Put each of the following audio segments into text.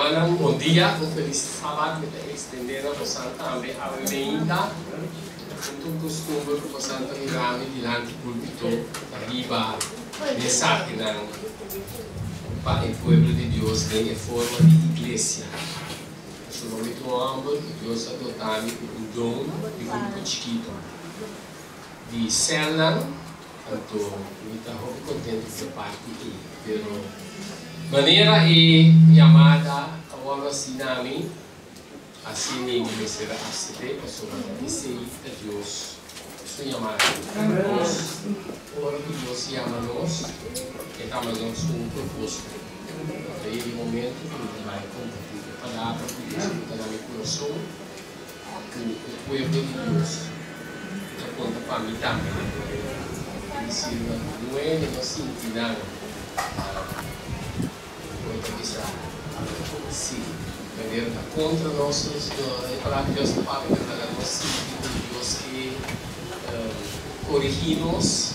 Mana, bom dia, um feliz sábado, que está estendendo para Santa também a ainda. Um costume para Santa Mirame, diante do púlpito, arriba, mensagem para o povo de Deus, em forma de igreja. Sono muito humble, Deus adotou-me um dom de grupo chiquito. De célula, tanto, eu estou muito contente de parte aqui. Pero, maneira é chamada agora sinami, assim me será aceite, a sua missão de Deus. Isso é chamado Deus. Ora que Deus chama nós, e estamos um propósito. Naquele momento, ele vai compartilhar a palavra que Deus está no meu coração, o povo de Deus. Então, conta para mim também. Não é negócio nada. Sim, maneira contra nossos, a palavra de Deus não fala para nós, Deus que corrige-nos,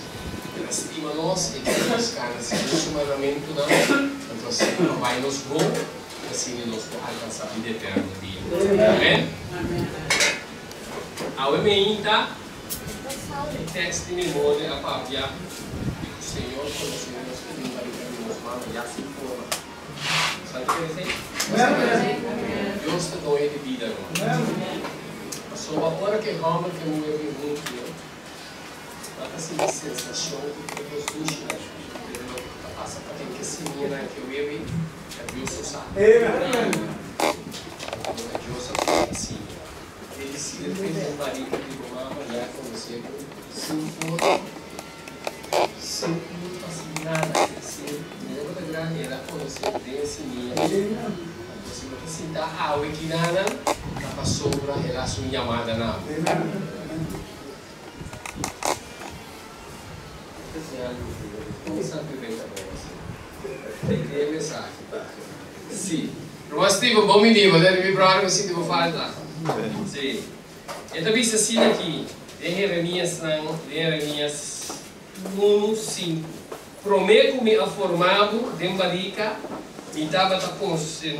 lastima-nos e que nos carga, se nos humanamente não, então assim, vai nos bom, assim nós vamos alcançar a vida eterna no dia. Amém? A ainda, o texto de memória, a palavra do Senhor, quando o Senhor nos pediu para nos mãos, já se informa. Sabe o que ele fez? Deus te deu de vida agora. Só a hora que Roma que morreu muito, dá assim a sensação que Deus puxa, passa para quem que se mira que eu vivo, é Deus o sabe. Deus é assim. Ele se fez um marido de uma mulher com você, sem facilidade, sem nenhuma grande, ela conheceu bem esse menino. Se você sentar a água aqui nada, para sobra, ela sua chamada na água. Tem mensagem. Sim. Mas tipo, bom menino, deve me provar que eu sinto que falta. Sim. Então, isso assim aqui, em Jeremias 1:5. Prometo me a formado de Marica, me dava a conhecer,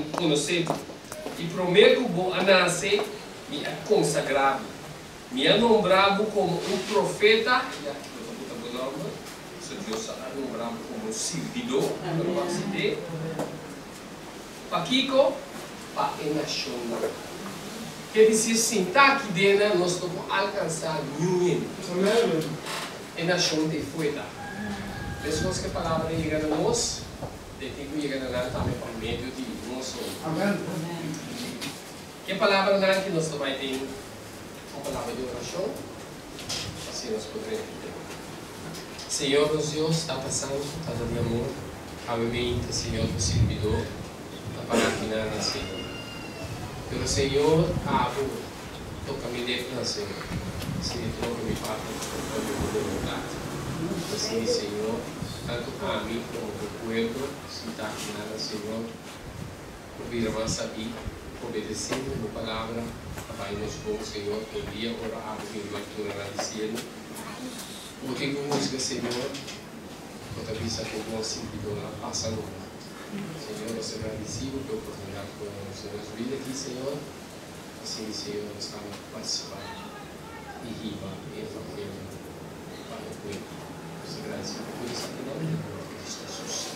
e prometo vou a nascer, me a consagrado, me a nombrado como um profeta, e aqui eu estou botando o nome, se Deus a nombrado como um servidor, não vai se ter, para Kiko, para a nação. Quer dizer, sentar aqui dentro, nós vamos alcançar nenhum. A nação de fora. Pessoas que a palavra chega a nós, tem que chegar a nós também para o meio de nós. Amém. Que palavra não que nós também temos? A palavra de oração. Assim nós podemos entender. Senhor, nos Deus, está passando, está dando amor. Obviamente, Senhor, o servidor, está para aqui na Senhor. Pero Senhor, toca-me dentro da Senhor. Senhor, toca-me para a minha vontade. Assim, Senhor, tanto a mim como o povo, se está aqui nada, Senhor, ouvir a nossa vida, obedecendo a palavra, trabalhamos com o Senhor, todo dia, orar, abrir a leitura, agradecendo. Porque com música, Senhor, toda vez que eu vou sentir lá, passa no mundo. Senhor, nós agradecemos pela oportunidade que nós temos vida aqui, Senhor. Assim, Senhor, nós estamos participando e riba, e evangelho, para o povo.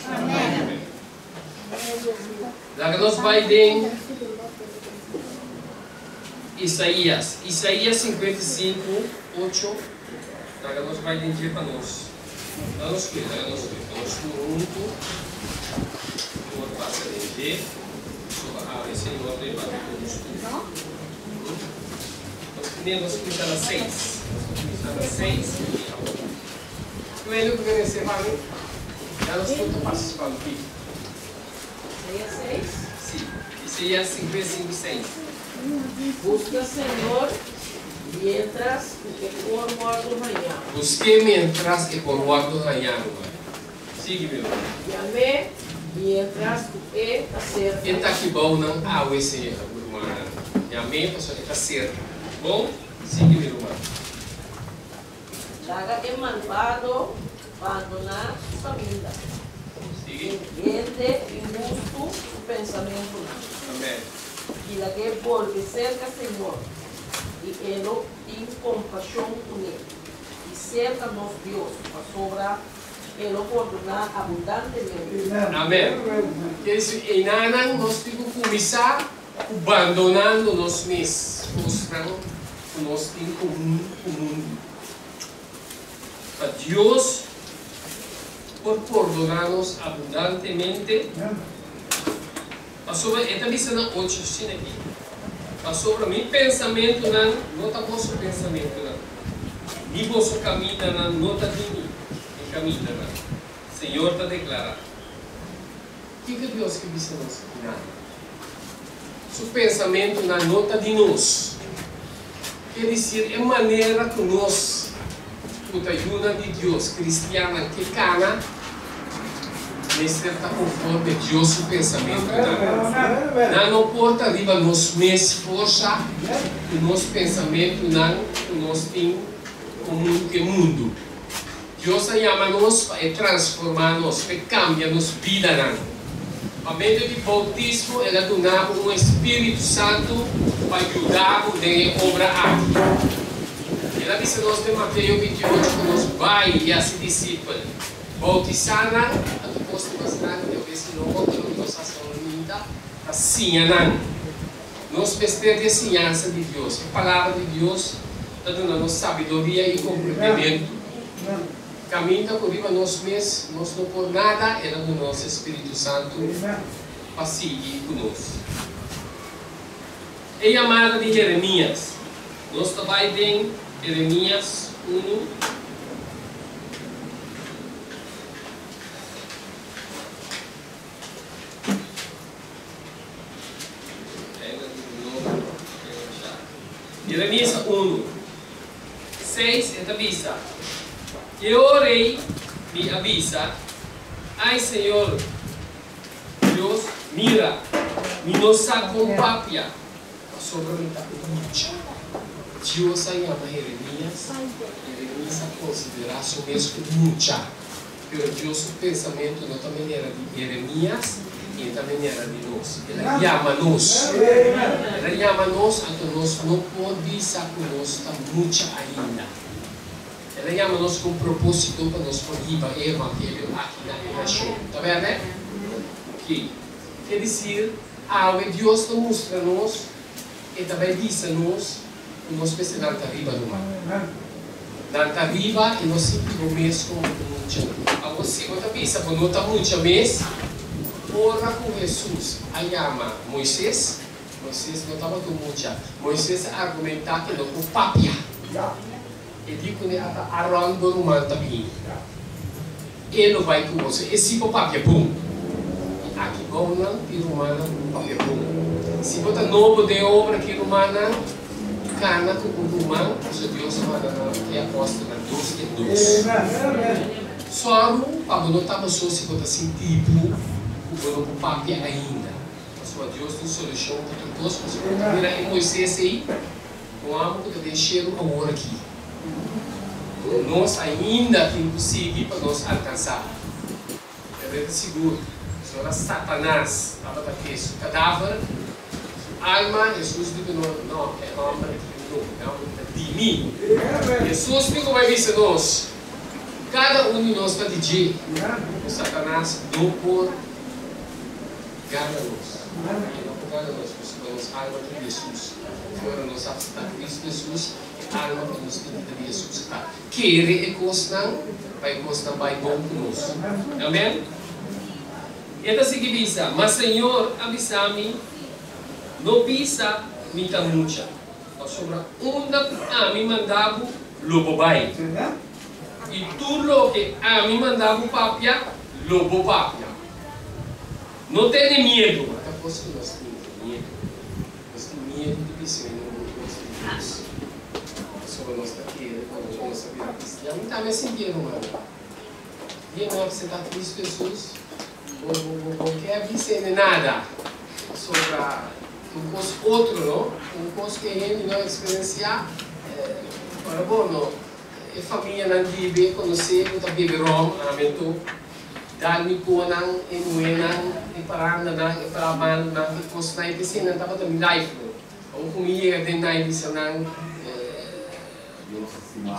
Amém. Lá que nós vai em Isaías 55:8. Lá que nós vai dizer para nós. Lá nós que, muito. O passa de ver. Sobre a Senhor tem para todos. Nós começamos a 6. Primeiro que você vai ver, elas estão participando aqui. Isaías 6? Sim. Isaías 55:6. Busca, Senhor, mientras que por morto ranhar. Busquei mientras que por morto ranhar. Sigue, meu. Llamé mientras que está cerca. E está aqui bom, não? Ah, o esse irmão. Llamé, pessoal, está cerca. Bom? Sigue, meu irmão. Daga é malvado abandonar sua vida. Sigue. Gente injusto pensamento. Amém. E la que volve cerca Senhor. E Ele tem compaixão com ele. E cerca nos Deus para sobrar. Ele ordenar abundantemente. Amém. Quer dizer, em Nanang nós temos que começar abandonando nós mesmos, mostrando que nós temos comum com o mundo. Para Deus, por perdonar-nos abundantemente, passou esta missão na 8 aqui. Passou para mim pensamento não está vosso pensamento não. Nem vosso caminho não está de mim. Caminho não. Senhor está declarando. O que Deus que disse nós? Nada. Seu pensamento não está de nós. Quer dizer, é maneira que nós, com a ajuda de Deus, cristiana, que cana, nesse está conforme Deus o pensamento. Não pode arriba nos mesmos força, o nosso pensamento não, o nosso tem comum que mundo. Deus chama-nos para transformar-nos, para cambiar-nos vida. A mente de bautismo, ela donava um Espírito Santo para ajudar-nos na obra aqui. Ela disse-nos em Mateus 28 que nós vai e a se discípulo. Bautizar, a tu posto bastante, eu vejo que não volta no nosso ainda, assim, nós prestar de ciência de Deus. A palavra de Deus está dando sabedoria e compreendimento. Caminha por riba nós mesmos, nós não por nada, ela do nosso Espírito Santo para seguir conosco. É a amada de Jeremias. Nós trabalhamos em Jeremias 1. Jeremias 1, 6, esta avisa. Eu orei, me avisa. Ai, Senhor, Deus, mira, me nos acompaña sobre mim. Deus chama Jeremias a considerar seu mesmo mucha. Pero Deus, o pensamento não também era de Jeremias e também era de nós. Ela chama-nos. Ela chama-nos, então nós não podemos estar conosco mucha ainda. Ela chama-nos com propósito para nós podermos o Evangelho aqui na nação. Está vendo, né? Ok. Quer dizer, algo Deus nos mostra-nos e também diz-nos que nós precisamos estar arriba do mar. Estar arriba e nós sempre mesmo com muita. Agora, se você pensa que não está muita mesmo, ora com Jesus. Aí chama Moisés. Moisés não estava com muita. Moisés argumentar que não com papia. E digo que Arão do Romano também. Ele vai com você. E se for papia, bom. Aqui bom não, e Romana, papia bom. Se você não de obra que Romana, cana com o Romano, se Deus manda que aposta na 2 e 2. Só para não estar só se você sentir o não papia ainda. Mas Deus tem solução para tudo. Você pode virar em Moisés aí, com algo que tem cheiro a hora aqui. Nós ainda temos que seguir para nós alcançar. É seguro. Se ora Satanás estava aqui, o cadáver, alma, Jesus disse não, é alma de mim. Jesus nunca vai ver nós. Cada um de nós está de dia. O Satanás não pode ganhar-nos. Não pode ganhar-nos, porque nós alma de Jesus. Agora nós estamos Cristo Jesus. Alma para nos ter de Jesus. Querer é coisa, vai bom conosco. Amém? E esta seguinte bisa, mas Senhor, avisa-me, não pisa, me tá mucha. Sobra onda a me mandava lobo vai. E tudo que a me mandava papia, lobo papia. Não tem medo. Mas a coisa que nós temos medo. Nós temos medo de pensar em Deus. Sobre nós daqui, quando nós sabemos cristiano, não está me sentindo, mano. E não apresentar Cristo Jesus. Não quer dizer nada sobre um coisa outro, não? Um coisa que a gente não experienciar. Para bom, não? A família não vive, conhecer, não vive Roma, amém? dahil po nang inuwinan, iparang na nang iparaman nang ipos na itisin ang tapat ng life mo. Kung kumihiya din na itisin ng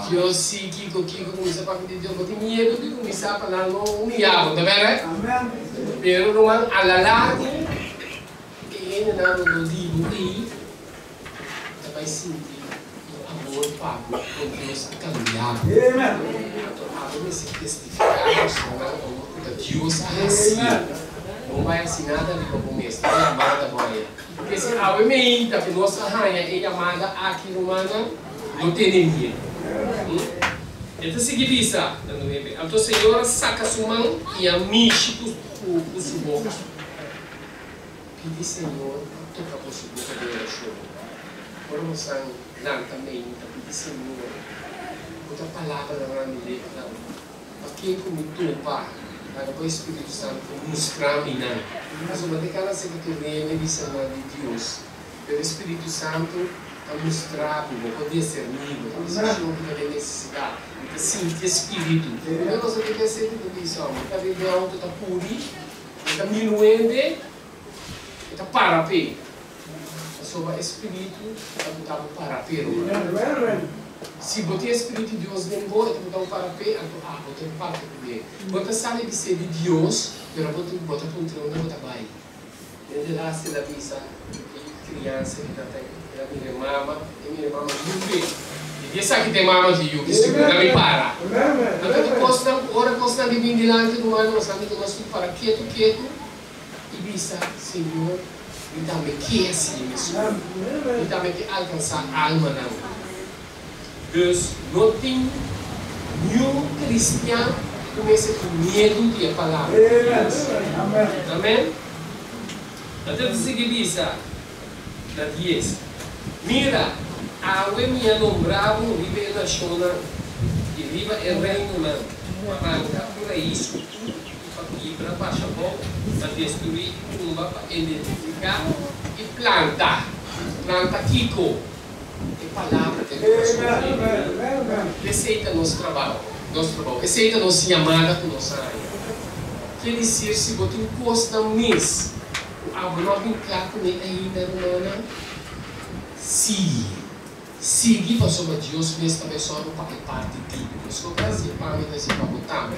Diyos, si Kiko, kumisa pa kung Diyos, ba't imiye ko kumisa pa lang mo umiyaw, da bere? Pero naman alalaki, kaya na naman di buti, sabay sinti, yung amor, pagod, kung Diyos ang kamiyag. Ako may testificamos naman o Diyos ay siya. Kung may sinada, di ba bumesta, ay amada mo ay. Kasi awe may hita, pinosahan, ay amada aki rumana, no tenim niya. Ito sige bisa, ang to Senhor saca sumang e amishi o suboka. Pedi Senhor, toca po suboka de oração. Por mo sang lang também, pedi Senhor, outra palavra na minha vida, aqui como tu pa, para o Espírito Santo mostrar-me não. Mas uma daquela secretaria me disse de Deus, pelo Espírito Santo a mostrar, poder ser amigo, a sentir que tem necessidade, a sentir Espírito. Eu não sei o que é ser tudo isso, está vivendo, está puri, está minuende, está para pé. Sobre o Espírito, está para pé. Se botar o Espírito de Deus dentro, está para pé, botar para pé. Botar sabe de ser de Deus, mas botar para um treino, botar vai. Desde lá se dá visa, criança que está a minha mama não vê. E essa aqui tem mama de you, que se não me para. Então, ora costa de vir delante do mano, nós temos que para quieto, e visa, Senhor, me dá-me que assim, me dá-me que alcançar a alma não. Dus, não tem nenhum cristiano que comece com medo de a palavra. Amém? Então, se que visa, na 10. Mira, awe minha nombrava vive na zona e viva o reino na arranca por isso para baixar bom para destruir tumba para identificar e planta Kiko é palavra que receita nosso trabalho receita nossa chamada com nossa área quer dizer se você encosta mês o abo não vem claro com ele ainda romana Siga para sobre Deus nesta pessoa não para parte de ti. Mas o Brasil para mim assim para botar.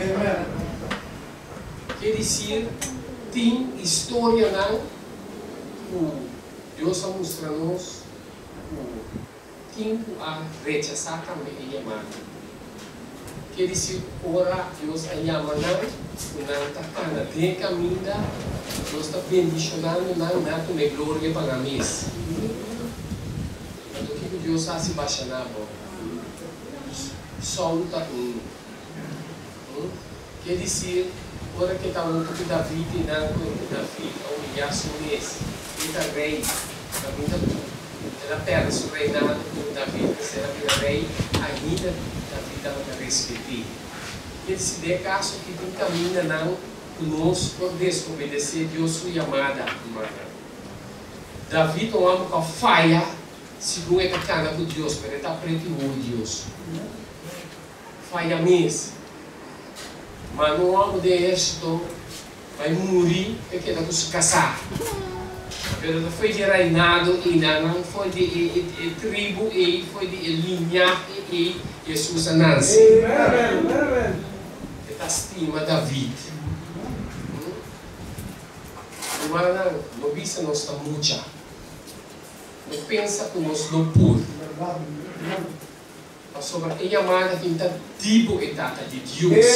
Quer dizer, tem história não. O Deus a mostrar-nos o tempo a rechazar também a chamada. Quer dizer, ora Deus a chama não está cana tem caminho Deus está bendicionando não com glória para a mesa. Deus está se baixando, sol está quer dizer, agora que está um pouco Davi, o Yasu mês, ele está rei, ela perde o reinado com Davi, se ela vira rei, ainda Davi estava a respeitar. Quer dizer, de caso que tem caminho não, conosco, desobedecer Deus sua chamada. Davi tomava com a falha. Segundo é cana com Deus, para ele está preto e Deus. Falha mesmo. Mas no ano de exército vai morrer porque ele se casar. Pero não foi de reinado ainda, não foi de tribo e foi de linha e Jesus Anansi. Ele estima David. Mas não visa nossa mucha. Não pensa que nós não podemos. Sobre a chamada que está tipo etapa de Deus.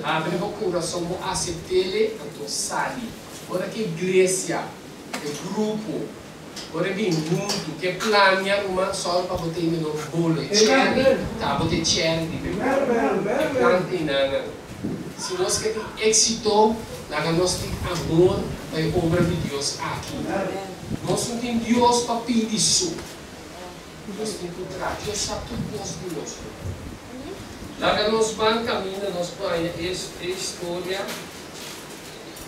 Abre o coração, aceite ele, então sali. Ora que igreja, que grupo, ora que mundo, que planeia uma só para botar no bolo, cherry, tá, botar cherry, planta se nós queremos êxito, nós temos amor para a obra de Deus aqui. Nós não temos Deus para pedir isso. Nós temos que tratar. Deus sabe tudo nós de nós. Lá que nós vamos caminhar, nós vamos história,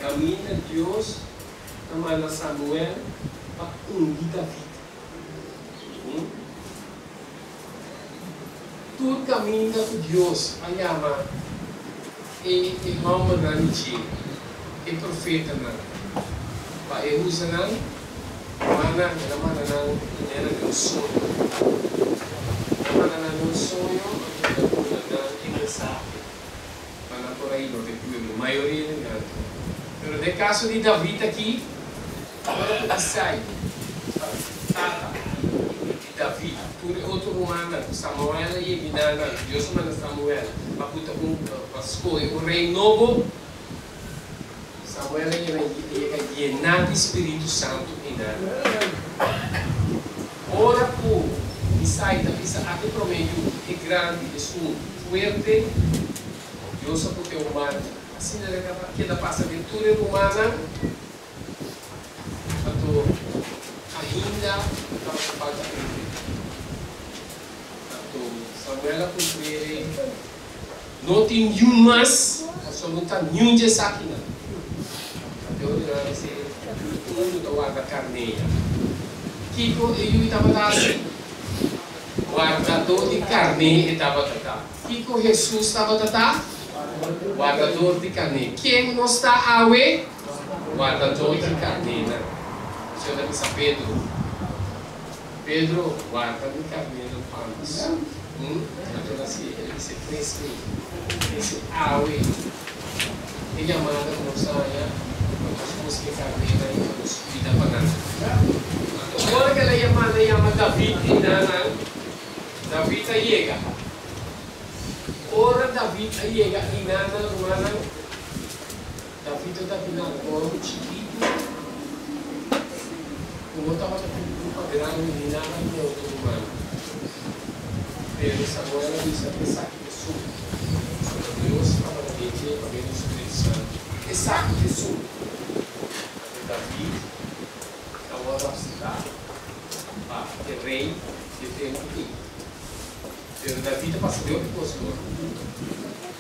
caminha Deus, na Samuel, para ungir David. Tudo caminha com Deus, a chama. e homem não tinha, e profeta não. Para eu usar não, mana não era meu sonho. Mana não meu sonho, não ingressar. Mana por aí não tem problema, a maioria não. Mas no caso de David aqui, agora que sai, Tata, David, por outro romano, Samuel e Guinana, Deus manda Samuel, para puta para escolher o rei novo. Samuel é llenado de Espírito Santo em nada. Ora por Isaías, aqui prometo é grande, é fuerte, Deus só porque é humano. Assim que da passa aventura humana, ainda falta cumprir. Samuel cumprir, não tem nenhumas, só não está nenhum de aqui não. Tudo da guarda carneia. Kiko e estava assim. Guardador de carne estava tatá. Kiko Jesus estava tatá. Guardador de carne. Quem não está a ver? Guardador de carne. O senhor deve saber Pedro. Pedro guarda de carne no panos. Então assim, ele se cresce. Esse awe. Ele amada como saia. Nós que carneira e nos vida para nós. Agora que ela chama David e David chega. Ora David chega e nada rumana. David está final, agora o chiquito. Como estava com uma grande e nada de outro rumano. Pero Samuel disse que saque de sul. Deus estava na mente para ver o Espírito Santo. Que saque de sul. Davi, agora a cidade, o rei de tempo aqui. Davi está passando de outro posto.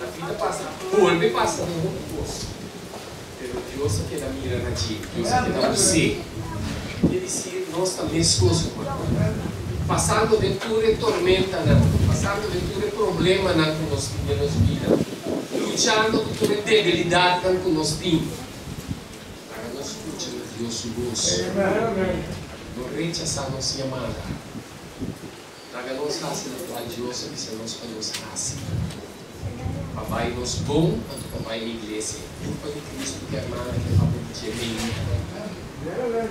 Davi está passando, o homem passa de outro posto. Deus aqui da mira na ti, Deus aqui da você. Ele disse, nós também escoço, passando de tudo tormenta, passando de tudo problema na nossa vida, lutando com toda debilidade que nós temos. Deus gosto. Não rechazar nossa chamada. Traga nós assim na tua Deus que se nós podemos assim. Papai nos bom, a papai na igreja. Culpa de Cristo que a irmã que fala de bem.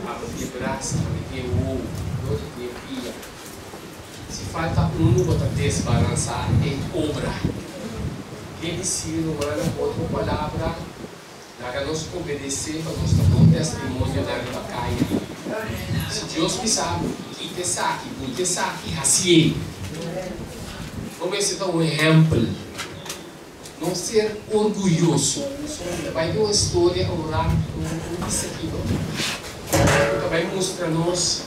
A de braço, a de ovo, outro de pia. Se falta bota desbalançar em obra. Ele ensina uma outra palavra. Para nós obedecer, para nós dar um testemunho da caia. Se Deus quiser, que te saque, assim. Vamos dar um exemplo. Não ser orgulhoso. Vai ter uma história orar com isso aqui. Vai mostrar-nos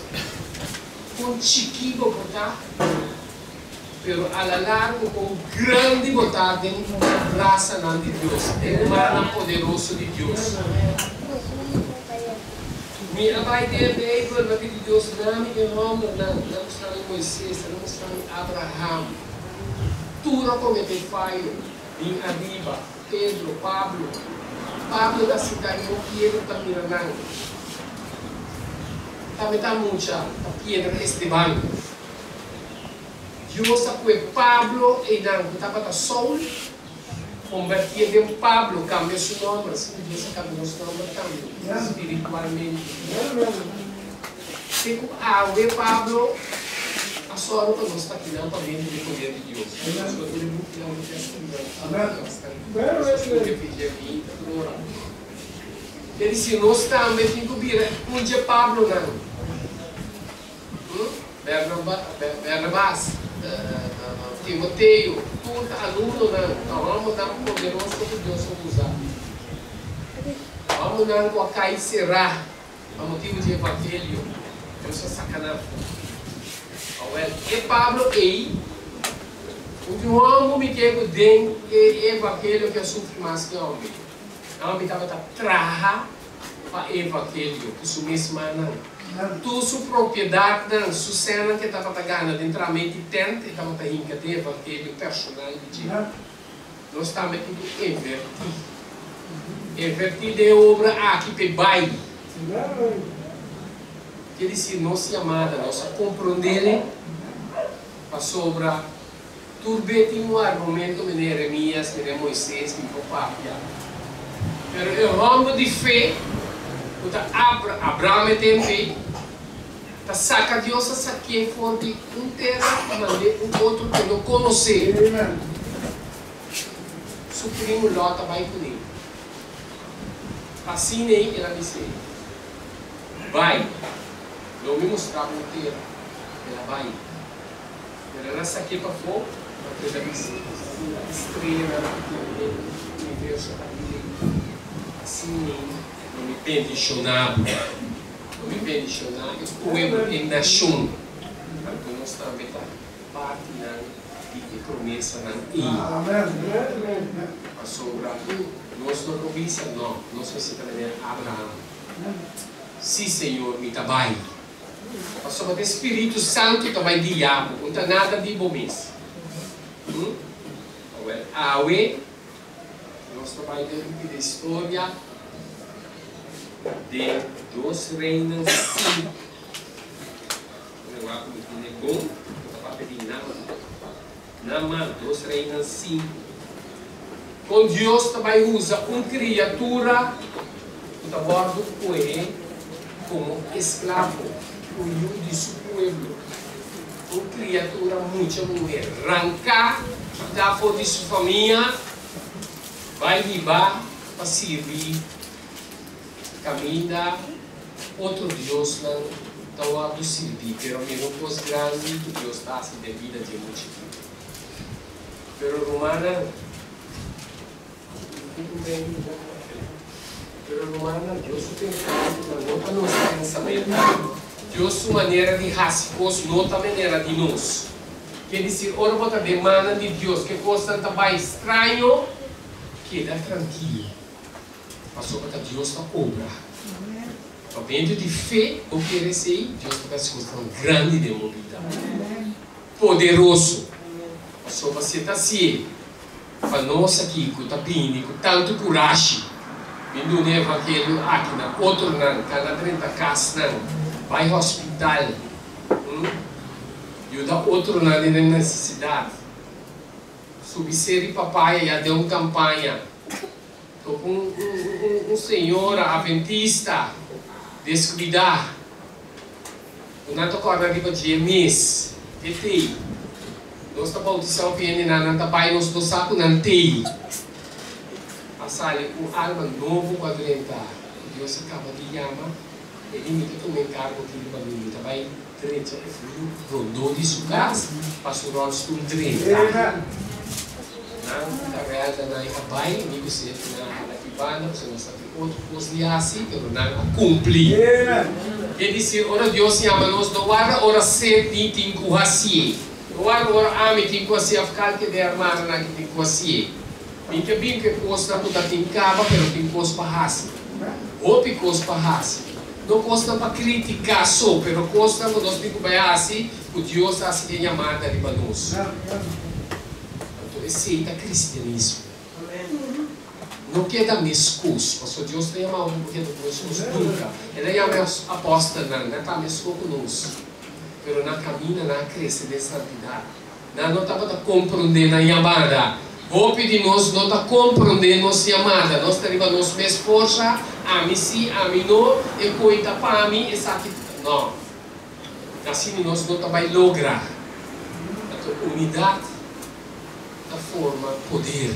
com chiquinho botar, pero a la largo com grande botar de graça de Deus, é o mar poderoso de Deus. Minha vai ter veículo na vida de Deus, não me derrama, não mostrando Moisés, não mostrando Abraão. Tudo comete falho, em arriba, Pedro, Pablo da cidade, não quero estar mirando. Também está muito, está piedra Esteban. Deus foi Pablo e não estava sol, convertia em Pablo, cambiou seu nome, assim Deus cambiou seu nome também, espiritualmente. Fico ver Pablo, a sua roupa não está aqui não, para ver o poder de Deus. Nós podemos tirar um testemunho. Ele disse, nós também temos que vir um dia Pablo não. Barnabás, Timoteo, tudo aluno não. Vamos dar um poderoso que Deus vai usar. Vamos dar com a caicerá, a motivo de evangelho. Deus é sacanagem. E Pablo aí, o homem me quer den e evangelho que sofre mais que homem. A homem estava traha para evangelho, que isso mesmo não. Tu sua propriedade, não, sua cena que estava pagando, dentro da mente tenta, estava pagando de evangelho personal de Deus. nós estamos tudo invertido. Invertido é obra aqui para baile. Quer dizer, nossa chamada, nossa compreender para sobra. Turbe tem um argumento de Jeremias, de Moisés, de Papapia. Mas o rombo de fé, Abraão tem fé, saca Deus a saque fora de terra, mas outro que não conhece. Supremo Lota vai com ele. Assim nem ela disse, vai, não me mostrava o terra, ela vai. Ela saque para fora, para ela disse, estrela, o universo assim nem. Não me bendicionava, não me bendicionava, o povo em nação, porque nós também parte de promessa na ilha. A sobra, nós não província, não, nós precisamos de Abraão. Sim, Senhor, me trabalhe. A sobra do Espírito Santo também diabo, não tem nada de bom mesmo. Awe, nós trabalhamos de história. De dos reinos 5. É bom, para pedir Nama, dos reinos 5. Quando Deus também usa uma criatura, o bordo foi como escravo, o filho de seu povo. Uma criatura muito mulher, arrancar, quitar fora de sua família, vai levar para servir. Caminha outro Deus não estão a servir, pero mesmo coisa grande que Deus está assim de vida de multidão. Pero Romana, Deus tem não para nosso pensamento, Deus sua maneira de raciocínio, não a maneira de nós. Quer dizer, ora bota demanda de Deus que coisa também estranho, queda tranquilo. Passou para Deus na obra. Dentro de fé, oferecer, Deus vai se mostrar um grande de movida. Poderoso. Passou para ser assim. Para nós aqui, com tanto coragem. Vindo no evangelho aqui, na outro não, cada 30 casas não. Vai ao hospital. E o da outro não é necessidade. Subir papai, já deu uma campanha. Um senhor adventista descuidar o nato corda de mês tem nós tá bautizando piano na nanta pai nós do saco não tem passar o alma novo quadrenta Deus acaba de chamar ele me que tomei cargo que ele vai me vai trecho rodou de sua casa passou nós com 30 na realidade na pai amigo se na Ibana você não sabe outro posto de assim pero não cumprir ele disse ora Deus chama nós do ar ora ser tem com assim ora ame tem com assim afcal que de armar na que tem com assim minha bem que costa puta tem cava pero tem costa para assim ou picos para assim não costa para criticar só pero costa nós tem que vai assim o Deus assim chamada de nós aceita cristianismo. Não quer dar mescos, pastor Deus tem amado porque não mescos nunca. Ele é a aposta não está mesco conosco. Pero na caminha na cresce de santidade. Não estava a compreender na chamada. Vou pedir nós não está compreender nossa chamada. Nós temos nossa esposa, a mim sim, a mim não, e coita para mim e sabe não. Assim nós não vai lograr a unidade. Da forma poder.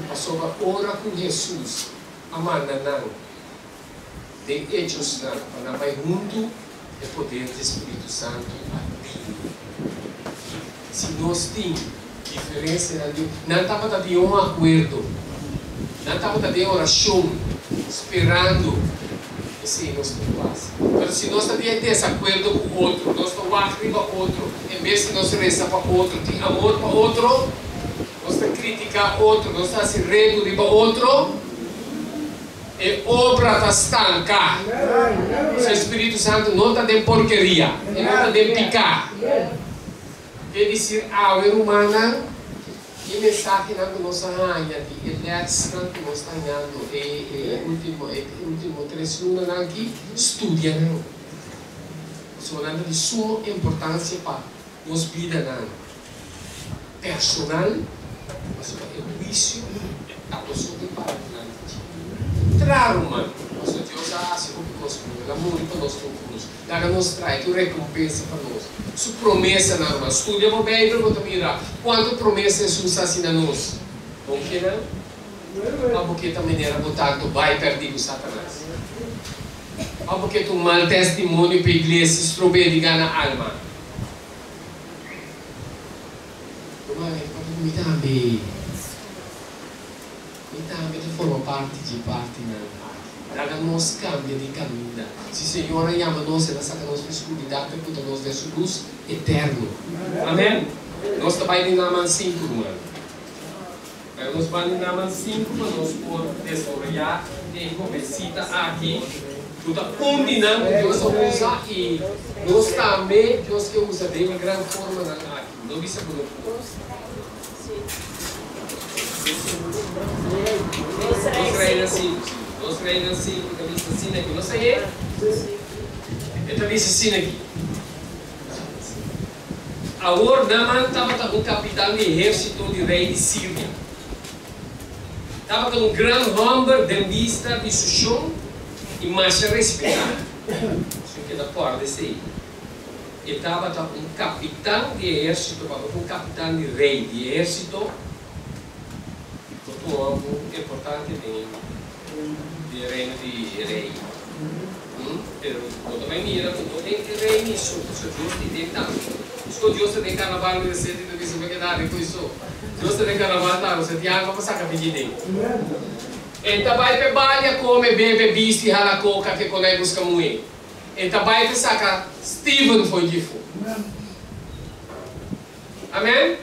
Passou a ora com Jesus. Amanda não. De hechos não. Para vai junto é poder do Espírito Santo. Se nós temos diferença, não estava de um acordo. Não estava de oração. Esperando. Sim, nós estamos. Mas se nós temos desacordo com o outro, nós estamos arriba outro, em vez de nós rezar para outro, tem amor para outro, nós estamos criticar outro, nós estamos se reduzir para outro, e obra está estanca. O Espírito Santo não está de porqueria, ele não está de picar. Quer dizer, a alma humana E a mensagem que nós estamos e let's que nós estamos ganhando e último 3 lunas aqui estudia não. Só nada de suma importância para nós vida não. Personal, mas o juízo a pessoa que para trauma, mas Deus hace com que nós o amor que nós temos, daga nos traz que recompensa para nós. Sua promessa não, mas estudia o bem para você mirar quanto promessa Jesus assina nós. Bom que não? Porque também era botado vai perder o Satanás. Porque tu mal testemunho para a igreja estrobe de gana alma. Me também forma parte na daga nós cambia de caminho. Se o Senhor chama nós, ela saca nós para escuridade, pergunta nós dessa luz eterno. Amém? Nós também na Naamã 5, mano. Nós vamos na Naamã 5 para nós poder desarrollar e começar aqui. Tudo dinâmico Deus usa e nós também Deus que usa de uma grande forma na aqui. Não visa por Nós reina assim, porque eu disse assim aqui, não sei é? Eu disse assim aqui. Agora, Naamã estava com o capitão do exército do rei de Síria. Estava com um grande homem de vista de Sushon e mais respeitado. Isso que é da porta desse aí. Ele estava com um capitão de exército, com um capitão de rei de exército. Algo importante de reino de rei. Pero também mira, não tem rei nisso, Deus tem tanto. Estou Deus tem carnaval de sete de isso vai quedar depois só. Deus tem carnaval tá, você tem algo para sacar pedir. Então vai para balha come bebe biste hala coca que quando busca muito. Então vai para sacar Stephen foi de fogo. Amém?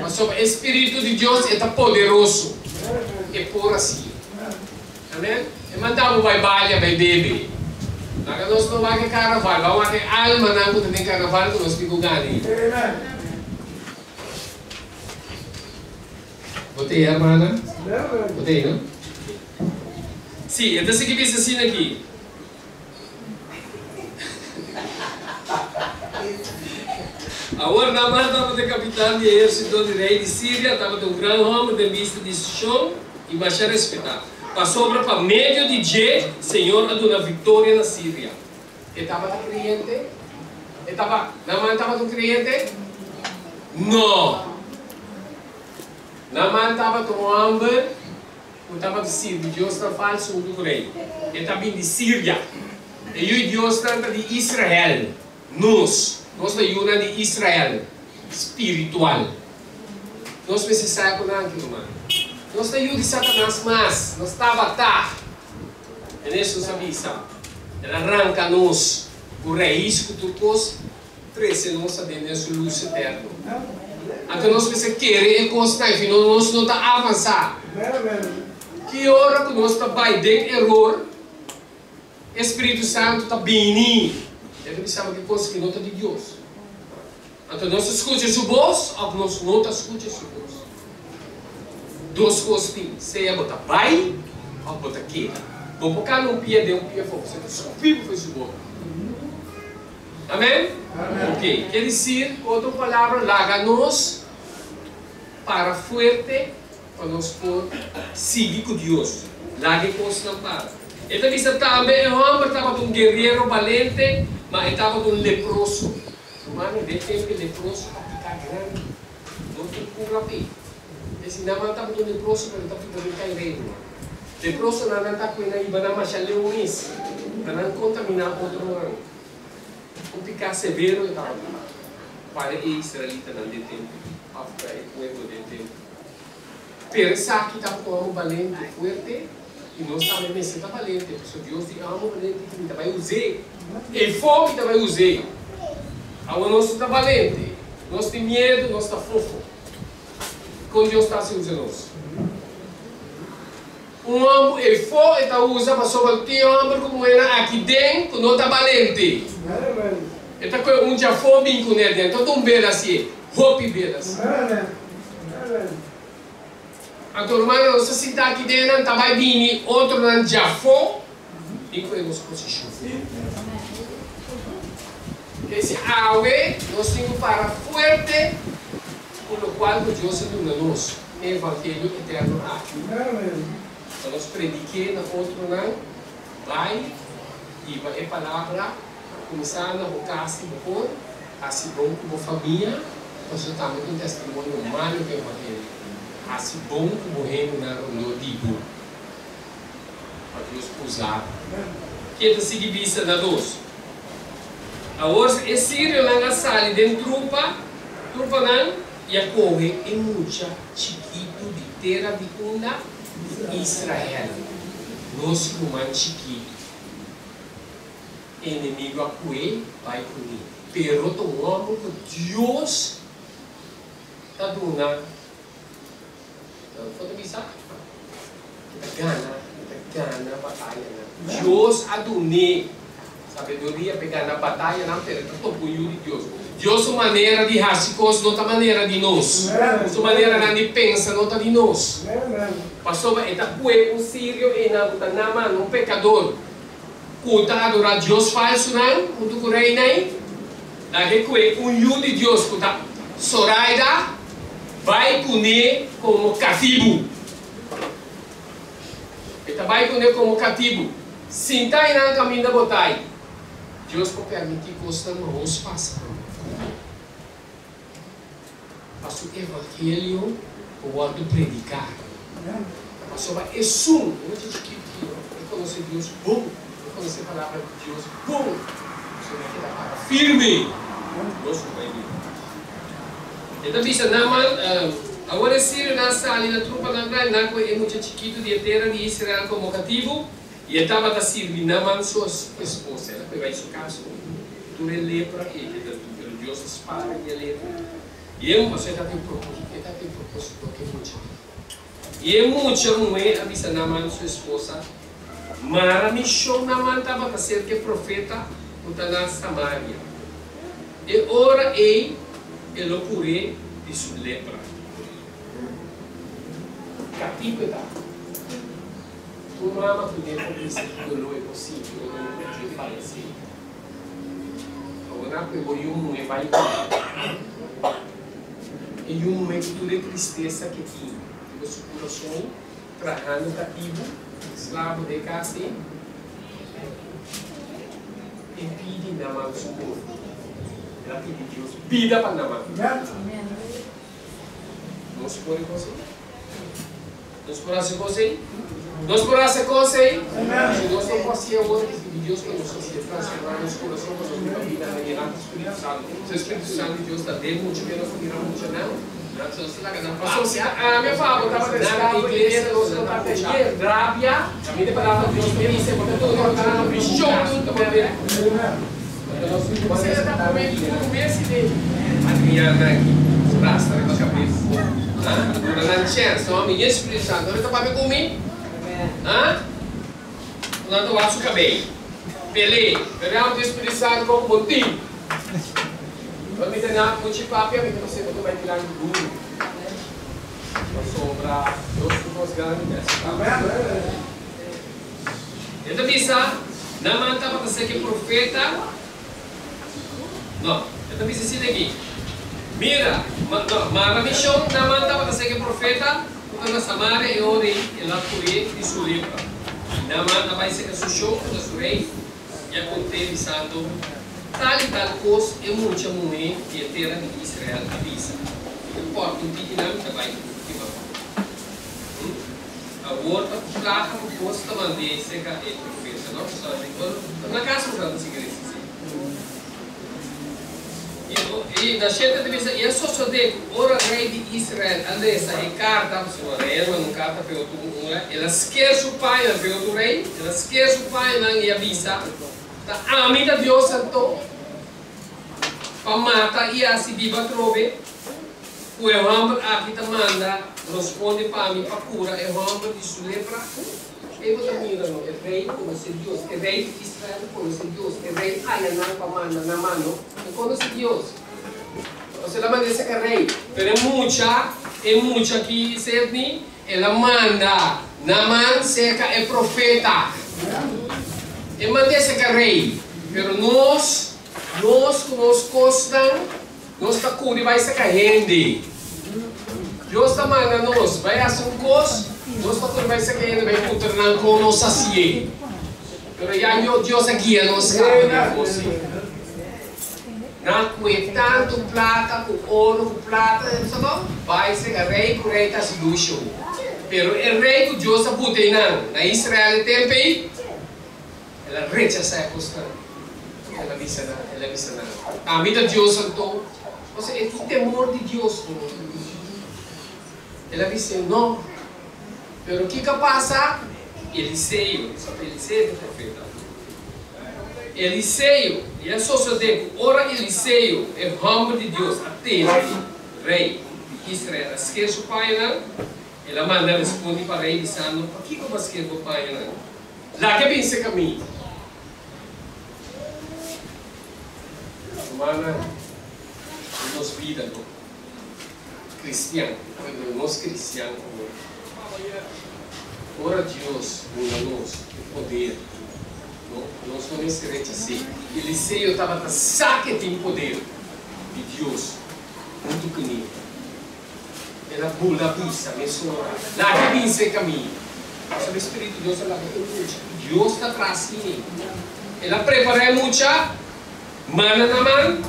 Mas o Espírito de Deus é poderoso. É por assim. Amém? E mandamos vai balha, vai beber. Nós não vamos ter carnaval, vamos ter alma não quando tem carnaval que nós ficamos ganhando. Botei, irmã? Botei, não? Sim, então se que pensa assim aqui. Agora, Naamã estava de capitão de exército do rei de Síria, estava de um grande homem de vista de Sushon e mais respeitado. Passou para meio de dia, Senhor deu uma vitória na Síria. Ele estava de cliente? Naamã estava de cliente? Não! Naamã estava de um homem, estava de Síria, Deus está falso do rei. Ele estava de Síria. E Deus está de Israel. Nós estamos de Israel espiritual. Nós precisamos com aquilo, mano. Nós estamos de Satanás, mas nós estamos tá. E isso sabia, sabe? Ele arranca nós o raiz que tu pôs, traz nós dentro dessa luz eterna. Então nós precisamos querer e constar, afinal nós não estamos a avançar. Que hora que nós estamos vai dentro erro, Espírito Santo está bem. Ele pensava que coisa que não está de Deus. Então nós escutamos sua voz, ou nós não escutamos sua voz. Duas coisas tem. Se é botar vai, ou botar queda. Vou colocar um pé de um pé fora. Você escupir para sua boca. Amém? Amém? Ok. Quer dizer, outra palavra, larga-nos para forte, para nós seguir com Deus. Larga-nos não para. Ele disse também, o homem estava com um guerreiro valente, mas ele estava com um leproso. Mano, de tempo que leproso para ficar grande, não tem cura bem. Esse Naamã estava com um leproso, mas ele estava ficando cairendo. Leproso não está com ele, mas não é leonis, para não contaminar outro ano. Um ficar severo, ele estava para israelita não de tempo, para o povo de tempo. Pensar que estava com um valente forte, e nós também me senta valente, porque Deus tem algo valente que me vai usar. E fogo que vai usar. Agora nós estamos valente, nós temos medo, nós estamos fofo. Com Deus está se usando nós. Um homem, ele fogo está usando para sobre o homem como ele aqui dentro, não está valente. Ele está com um já fogo com ele dentro, então um vê assim, roupa vê assim. Então, irmão, você se está aqui dentro, vai vir outro não já foi, e podemos posição. Esse aue, nós temos para forte, por o qual Deus é do nosso Evangelho eterno aqui. Então, nós prediquemos na outro não, vai, e a palavra, começar a bocar assim, por, assim bom como família, nós estamos com testemunho humano do Evangelho. Assim bom como o reino no dibo. Para Deus usar. Que é seguir vista da luz. Agora, esse sírio na sala dentro trupa não, e a corre é muita chiquito de terra de cuna Israel. Nós como chiquito. Inimigo a cuê, vai comigo. Pero tomamos que Deus está dando. Foto bisa? Kita gana batalha na. Deus adune sabedoria pegar na batalha não ter todo punho de Deus. Deus sua maneira de raciocínio não tá maneira de nós. Sua maneira de pensar não tá de nós. Pastor, eta pué sírio e na nama no pecador. Kuta adorar Deus falso não, kuta kurei não. Daí pué punho de Deus kuta soraida vai punir como cativo. Ele vai punir como cativo. Sintai na caminho da botai. Deus pode permitir que os namorros façam. Mas o evangelho pode predicar. Mas só vai eu conhecer Deus bom, eu conhecer a palavra de Deus bom. Você vai quedar firme. Deus vai vir. Então, bisa naman, agora Sírio nasa ali na trupa ng Israel, na é muito chiquito de terra de Israel como cativo, e estava da Sírio naman sua esposa, ela pegou esse caso, tu é lepra, e Deus espalha e a lepra. E eu, mas ele tem propósito, que é muito. E é muito, não é, a bisa naman sua esposa, mas a missão naman estava a ser que profeta, está na Samaria. E ora ele curé de sua lepra. Cativo está. Tu não ama tu dentro disso, não é possível, não pode falecer. Agora pegou um e vai e um momento de tristeza que tinha. O seu coração trajando cativo, escravo de casa, e pede na mão do socorro. Ela pede Deus, vida para na mão. Nós podemos conseguir? Nós podemos conseguir? Nós podemos conseguir? Se nós não conseguimos agora, Deus que nos consegue transformar nosso coração para nós vida na guerra do Espírito Santo. Se o Espírito Santo de Deus está dentro, muito menos não virá muito não. A minha fala, eu estava na igreja, nós não estávamos aqui, drábia, a minha palavra de Deus me disse, porque todo mundo está no bicho, está bem? Você está comendo um mês dele. Adriana aqui, braço na cabeça. Agora não tinha, só a minha Espírito Santo. Agora está para comigo? Não estou acho cabelo. Pelé, o Espírito Santo com botinho. Quando me treinar com o chipap, eu não sei quando vai tirar do duro. Para sobrar, eu estou gostando dessa. Então, bisa, não manta para ser que profeta. Não, então bisa assim daqui. Mira, mas a missão não manta para ser que profeta, porque na Samaria eu orei, ela curei de sua lepra. Não manta vai ser que o show da sua rei, e acontece santo. Tal e tal coisa é muito mulher e a terra de Israel avisa. O porto de dinâmica vai continuar. Agora, a placa do posto também é seca e profeta, não? Só na casa do grande igreja. E na cheia de vista, e a sociedade, ora rei de Israel, alessa e carta, se não é ela, não carta pelo tu, ela esquece o pai, ela pelo tu rei, ela esquece o pai, não e avisa. A amiga de Deus Santo para matar e assim viva trove o homem aqui te manda responde para mim para cura o homem de sua lepra e você mira no é rei conhece Deus é rei de Israel conhece Deus é rei aí não para manda na mano conhece Deus você lá manda esse rei pero muita E mucho aqui, Sedni, ela manda, Naman seca é profeta. E manda seca rei. Pero nós costam, nós tá curi vai seca rende. Deus tá manda nós, vai assum cos, nós tá curi vai seca rende, vai putar com nós assim. Pero já Deus aqui a nós cabe de você. Na tanto plata, com ouro, com plata, sabe? Vai ser rei, com rei tá se luxo. Pero o rei que Deus abutei na Israel tempo aí, ela rechaça a costa. Ela visa na. A vida de Deus então, você é que temor de Deus. Ela disse não. Pero o que passa? Eliseu, sabe Eliseu é profeta. Eliseu, e é só seu tempo, ora Eliseu é homem de Deus, atende, rei de Israel. Esquece o pai, não? Ela manda responder para ele, dizendo, por que eu vou esquecer o pai, não? Lá que pensa caminho. Humana, nos vida, não? Cristiano, quando nós cristianos, ora Deus, nós, o poder. Nós não necessariamente assim. Eliseu estava na saque de poder de Deus, muito pequenino. Ela pula, pisa, mesura. Lá que vem esse caminho. O Espírito de Deus ela Deus está atrás de mim. Ela prepara muita, mana na mão.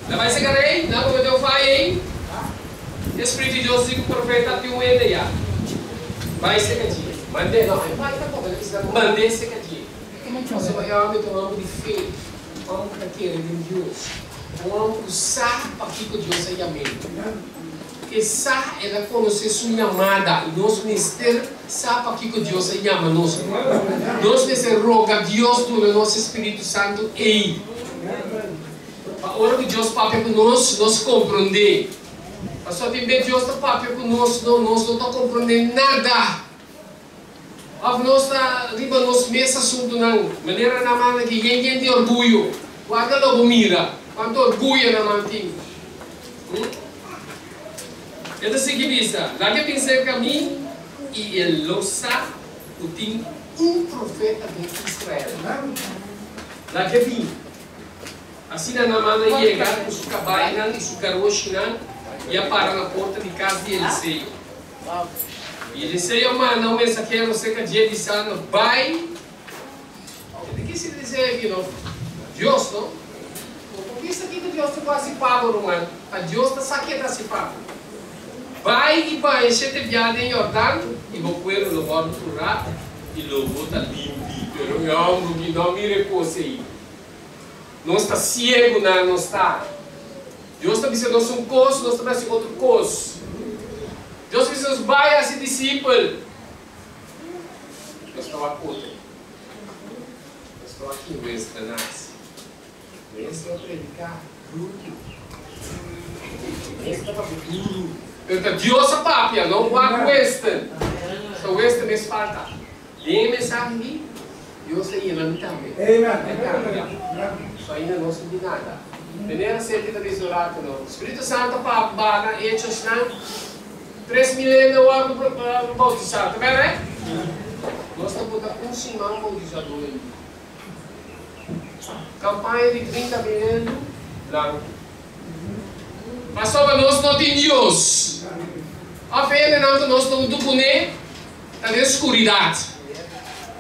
Ela vai se carregar, não como eu falei. O Espírito de Deus diz que o profeta tem uma ideia. Vai se carregar. Mande não, vai tá bom, mande se carregar. Você vai realmente um homem de fé, um homem que quer de Deus, um homem que sabe para que Deus é amém. Porque sabe, ela conhece sua chamada, e nosso ministério sabe para que Deus é chama nós. Nós necessitamos rogar a Deus do nosso Espírito Santo e a hora que Deus papai com nós compreender. Mas só tem que Deus está papai com nós não está compreendendo nada. Nós está riba nos mesmo assunto não, maneira na mão que ninguém tem orgulho, guarda logo mira, quanto orgulho na mão tem. Então se que visa, lá que pensei caminho e ele lo sabe que tem profeta de Israel. Lá que vim, assim na mão chega com sua cabaina e sua carroça e para na porta de casa de Eliseu. E Eliseu manda um mensageiro cerca de ele dizendo, vai. De que se Eliseu aqui, não? Deus, não? Por que isso aqui que Deus está quase pago, romano? A Deus está saqueando esse pago. Vai e vai, encher de viada em Jordão, e vou pôr o lobo no rato, e o lobo está limpo. Eu não me repouso aí. Não está cego, não está. Deus está dizendo, nós somos coisas, nós estamos fazendo outra coisa. Deus diz nos vai a ser discípulo. Eu estou aqui. Eu estou aqui em Westernaz. Eu estou a predicar tudo. Eu estou a tudo. Então, Deus é papia, não vai Western. Então, Western é falta. Lê a mensagem aqui. Deus é ele também. Só ainda não se de nada. Primeira certeza desse oráculo. O Espírito Santo para hechos não. 3 milênios o bautizado, tá vendo, né? Nós estamos botando simão bautizador aí. Campanha de 30 milênios, lá. Mas sobre nós não tem Deus. A fé não nós estamos do puné, está na escuridade.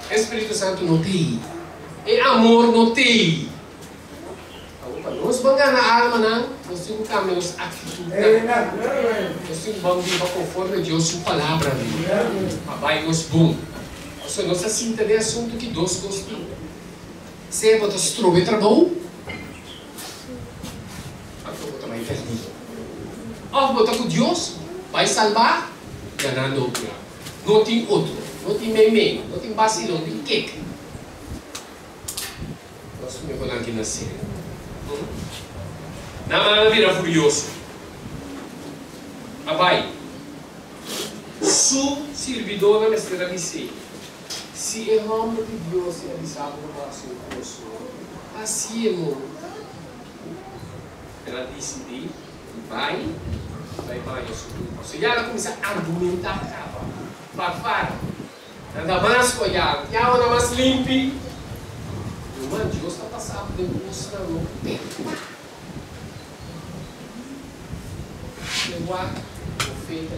Espírito Santo não tem. E amor não tem. Nós vamos ganhar a alma, não? Nós temos que cambiar nossa atitude. Nós temos que viver conforme Deus sua palavra. Papai, nós bom. Nós assim também assunto que Deus gostou. Se você se trouxe trabalho, você vai perder. Você com Deus, vai salvar, ganhando outro. Não tem outro. Não tem meme, não tem vacilo, não tem queque. Nós vamos aqui nascer. Na maravilha furioso. Abai. Su servidor na estrela de si. Se é homem de Deus, ele sabe o nosso curso. Assim é, irmão. Ela disse: vai vai banho subuco. So ela começa a argumentar para nada mais com ela, ela mais limpe. E o mano Deus está passando de bolsa no tempo. Eu acho que feita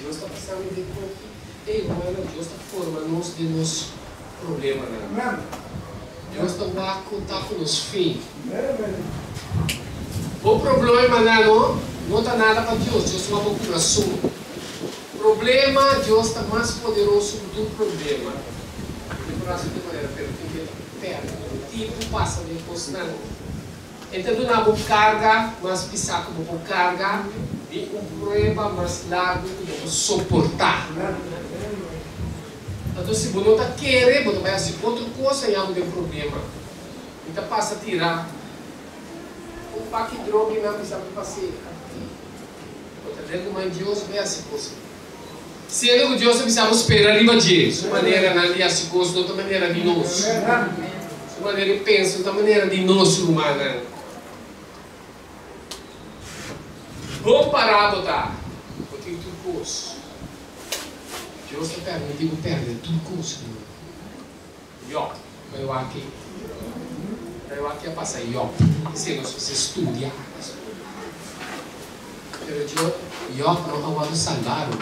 Deus está passando de tempo. Ei, mano, Deus está formando-nos de nos problemas, né? Deus está com os filhos. O problema não está nada para Deus, Deus é uma população. O problema, Deus está mais poderoso do problema. De maneira, o tempo passa depois, não. Então, não há carga, mas pisar como carga, e um problema mais largo que suportar. Então, se você não está querendo, você vai fazer outra coisa e há um problema. Então, passa a tirar. Um pack de droga não precisa fazer. Outra vez, mas Deus vai fazer coisa. Se é que Deus precisa esperar arriba de sua maneira de fazer coisa, de outra maneira de nós. Sua maneira de pensar, de outra maneira de nós humana. Vamos parar, botar. Botei tudo coisa. Deus está permitindo perder tudo coisa. Iop, eu aqui. Eu aqui a passar Iop. Se você estuda. Iop não é o salvado.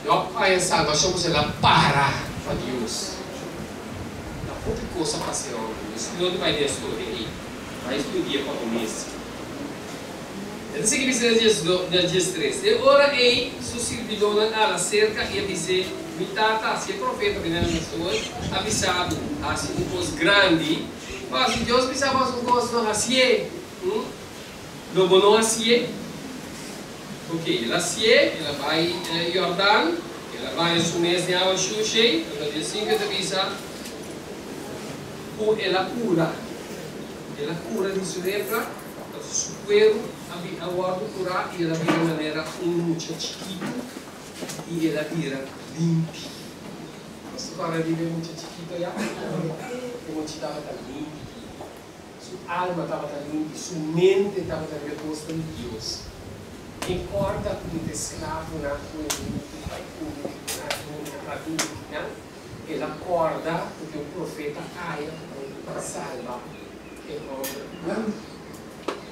Iop vai salvação, você lá para Deus. Dá pouca coisa para ser homem. Não vai ter estudar aí. Vai estudar para o mês. Então, se você diz no dia 3, ora ei, seu servidor na cerca e dizer, me tata, se é profeta que não é avisado, assim um coisa grande, mas se Deus precisava fazer uma coisa assim, não bonou assim, ok, ela assim, ela vai em Jordão, ela vai em Sunes de água Xuxei, ela diz assim que avisa, ela cura de sua lepra, su cuero, a guardo curar e ela vira de maneira chiquito e ela vira limpa. Você para de ver muito chiquito já? Como estava limpo, sua alma estava limpa, sua mente estava reposta em Deus. Importa com o escravo na ele acorda porque o profeta caia para salvar o homem.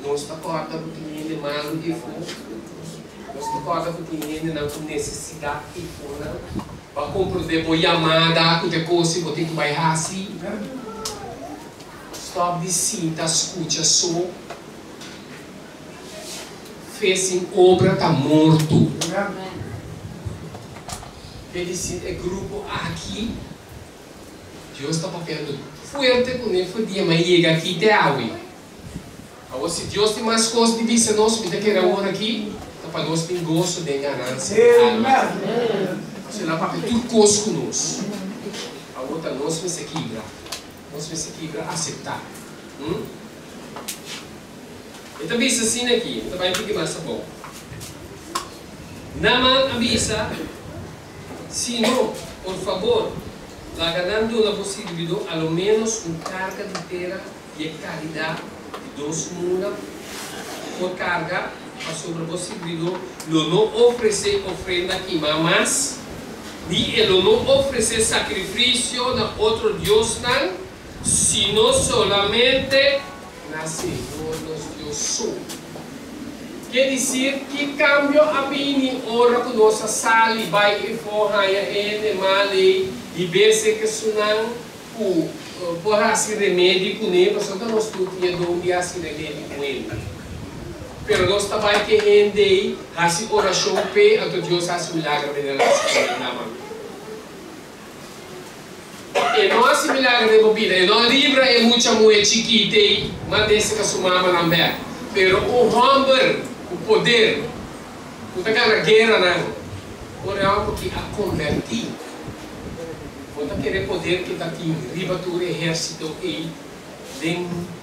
Nós acorda porque ele mal e for. Nós acorda porque ele não tem necessidade e for. Para compreender por chamada, que tem coisa que tem que baixar assim. Stop de cinta, escuta só. Fez em obra, está morto. Ele disse, é grupo aqui. Deus está papelando forte com ele, foi dia, mas chega aqui até a água. Agora, se Deus tem mais coisas de vista, nós vamos ter hora aqui, então para nós ter gosto de ganância. Você lá para tudo coisa conosco. Agora, nós vamos se equilibrar. Nós vamos se equilibrar, aceitar. Então, avisa assim aqui, então vai ficar mais bom. Naman avisa, se não, por favor, lá ganhando a possibilidade, ao menos carga inteira de caridade. Dos muda por carga a sobre a possibilidade de não oferecer ofrenda aqui, mas de ele não oferecer sacrifício na outro Deus não, sino solamente na Senhor nos Deus só. Quer dizer que cambio a bini ora com nossa sali vai e forra e male e bese que sunang por assim remédio com ele, mas não nós tudo tinha onde assim remédio com ele. Pero nós também que rende assim oração pe até Deus assim milagre de la e não assim milagre de bebida, e não livra é muita mulher chiquita, mas desse que sua mama não vê. Pero o hamber, o poder, o daquela guerra não, o real que a convertir. Quando querer poder que está aqui, riba do exército e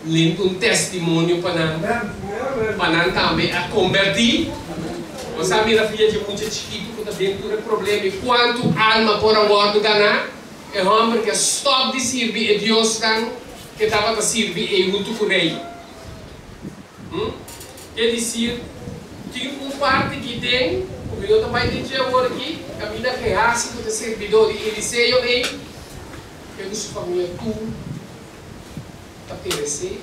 lendo um testemunho para também a convertir. Você sabe, a filha de muito chiquito, que está dentro do problema, e quanto alma por agora ganhar, é homem que stop de servir, e Deus que estava a servir, e muito com ele. Quer dizer, tem uma parte que tem, o eu também dizer agora aqui, a vida reaça com o servidor de Eliseu em que a sua família tudo está perecer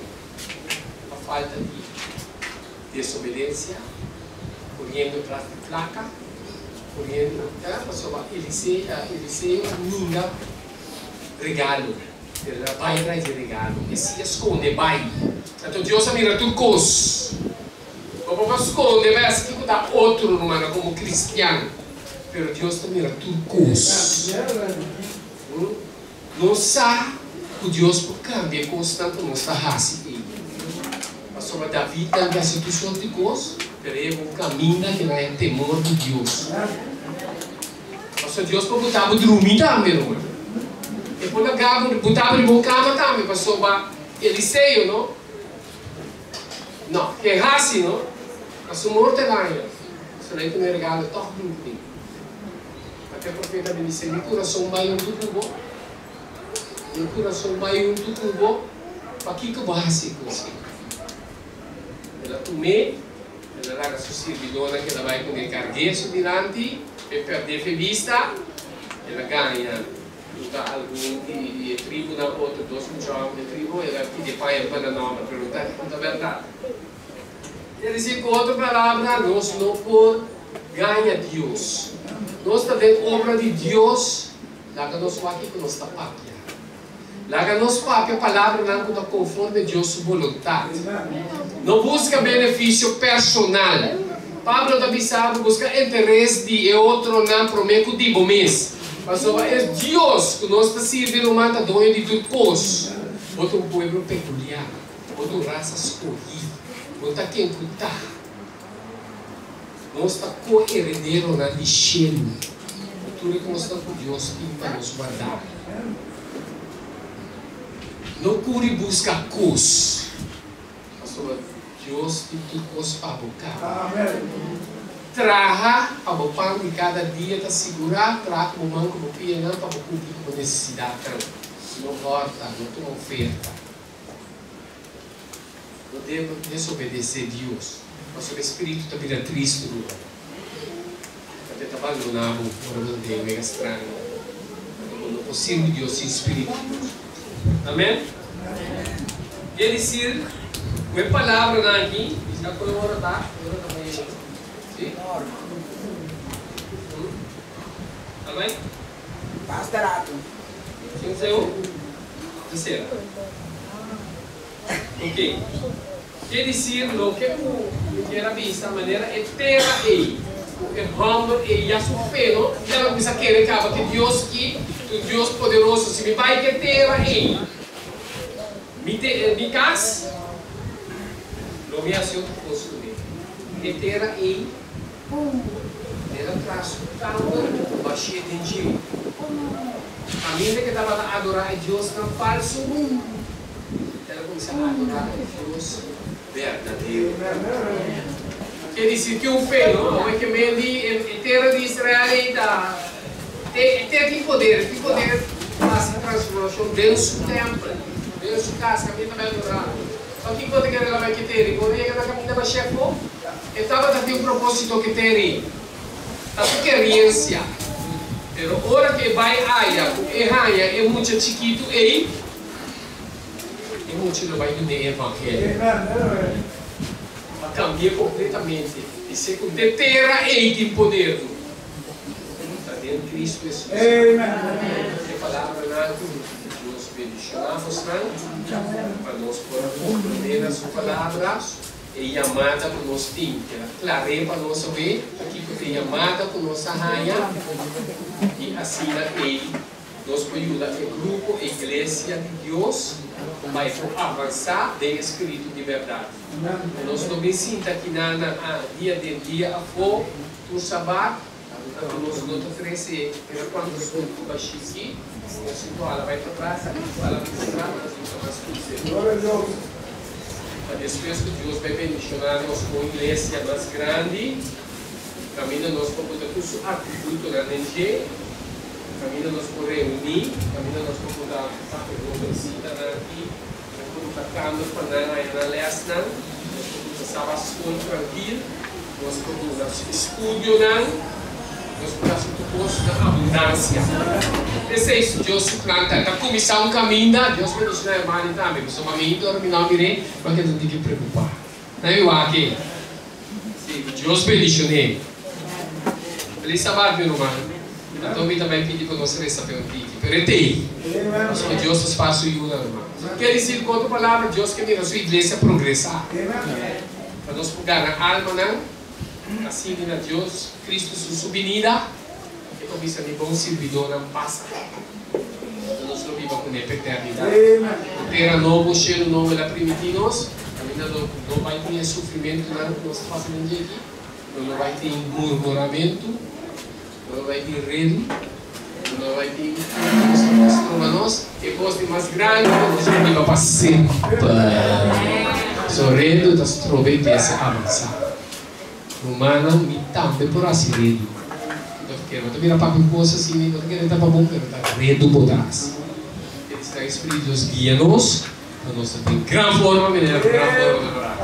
a falta de desobediência, correndo atrás de placa, correndo, passou Eliseu ninguém regalo, ele vai atrás de regalo, e se esconde, vai. Então Deus mira tudo coisa. Como para esconder, vai assim que dá outro humano como cristiano, pero Deus mira tudo coisa. Não sabe que Deus cambia constante, não está assim. Pastor Davi também a situação de coisa, pero ele é um caminho que não é temor de Deus. Pastor Deus pode botar dormir também, irmão. E pode botar de boa cama também, pastor Eliseu, não? Não, que é assim, não? Pastor morto é ganha. Isso daí que me regala toque muito. Até o profeta me disse, meu coração vai tudo bom. Meu coração vai tudo bom. Para que eu vou assim com você? Ela tomei, ela larga a sua servidora que ela vai com ele cargueiro diante, e perder a vista, ela ganha. Algum de tribo na outra, dois jovens de tribo, ela pede pai para não perguntar a verdade. Ele diz com outra palavra, nós não podemos ganhar Deus. Nós estamos dentro da obra de Deus, lá que nós vamos aqui com nossa pátria. Lá que nossa pátria, a palavra não está conforme a Deus vontade. Não busca benefício personal. Pablo também sabe, busca interesse de outro, não promete de bom mês. Mas é Deus que nós estamos servindo, manda dono de tudo coisa. Outro povo peculiar, outra raça escolhida, outra quem cuidar. Nós estamos co-herdeiro de cheiro. Tudo que nós estamos com Deus para nos guardar. Não cure busca coisa. Mas Deus tem tudo coisa para bocar. Traga a pão de cada dia para segurar, traga o manco do pia não para cumprir com necessidade, não horta, não tem oferta. Não devo desobedecer a Deus, mas o Espírito também é triste, até está abandonado por um Deus mega estranho. Não é possível Deus sem Espírito. Amém? Quer dizer, uma palavra aqui, está com a hora, tá? Amém? Pastarato. Quem saiu? Terceira. Ok. Quer dizer, o que eu quero vista, a maneira é terra e o ramo e a sua fé, não? Ela começa a querer que Deus que, o Deus poderoso, se me vai que terra e me casa, não me aciona o posto dele. Terra e ela traz o baixinho de Deus. A família que estava a adorar a Deus não falso, ela começou a adorar a Deus verdadeiro. Quer dizer que o fé, não é que a terra de Israel tem poder fazer transformação dentro do templo, dentro da casa, que a também adorar. Só que quando ela vai ter, quando ela caminha para chefe, estava a ter um propósito que tem. A experiência, pero hora que vai é muito chiquito e muito não vai no evangelho. Cambia completamente. E se com terra e tem poder. Está dentro de Cristo Jesus. A palavra não Deus bendicionamos para nós compreender a sua palavra. E chamada por nós tem, que ela clareia para nós saber aqui que é chamada por nossa rainha e assim ele nos ajuda o grupo, a igreja de Deus vai avançar de espírito de verdade. Nós também sentimos que na dia de dia a for do sábado nós não oferece quando nós vamos baixar aqui, ela vai para trás, ela vai para trás, depois que Deus vai bendicionar-nos com a igreja mais grande, caminho nós para poder tudo atributo na NG, caminho nós para reunir, caminho nós para poder fazer uma visita aqui, para poder câmbio para na lesna, para poder estava tranquilo, nós produzimos estudo, nós produzimos na abundância. Esse é isso, Deus planta, está começando um caminho, Deus me diz na irmã, também, mas o caminho terminar, mirei, porque não tem que preocupar. Não é eu aqui. Deus bendice nele. Feliz sábado, meu irmão. Então, eu também pedi para você receber um pique. Peretei. Mas que Deus nos faça ajuda, irmão. Quer dizer, com outra palavra, Deus quer ver a sua igreja progressar. Para nós pegar na alma, não? Assim, na Deus, Cristo, sua venida, que começa de bom servidor, não passa. Nós não vivamos com ele para a eternidade. Terra novo, cheiro novo, ela primitivos. Não vai ter sofrimento, não, que nós estamos fazendo aqui. Não vai ter murmuramento, não vai ter redo, não vai ter nós e coisa mais grande, nós vamos ir para sempre. Sorrindo das trovetes avançar. Humana, me também por assim redo. Não te vira para a coisa assim, não te quer estar para bom, não está redo por trás. Esse Espírito Deus guia-nos. Nós temos grande forma, menina, grande forma de orar.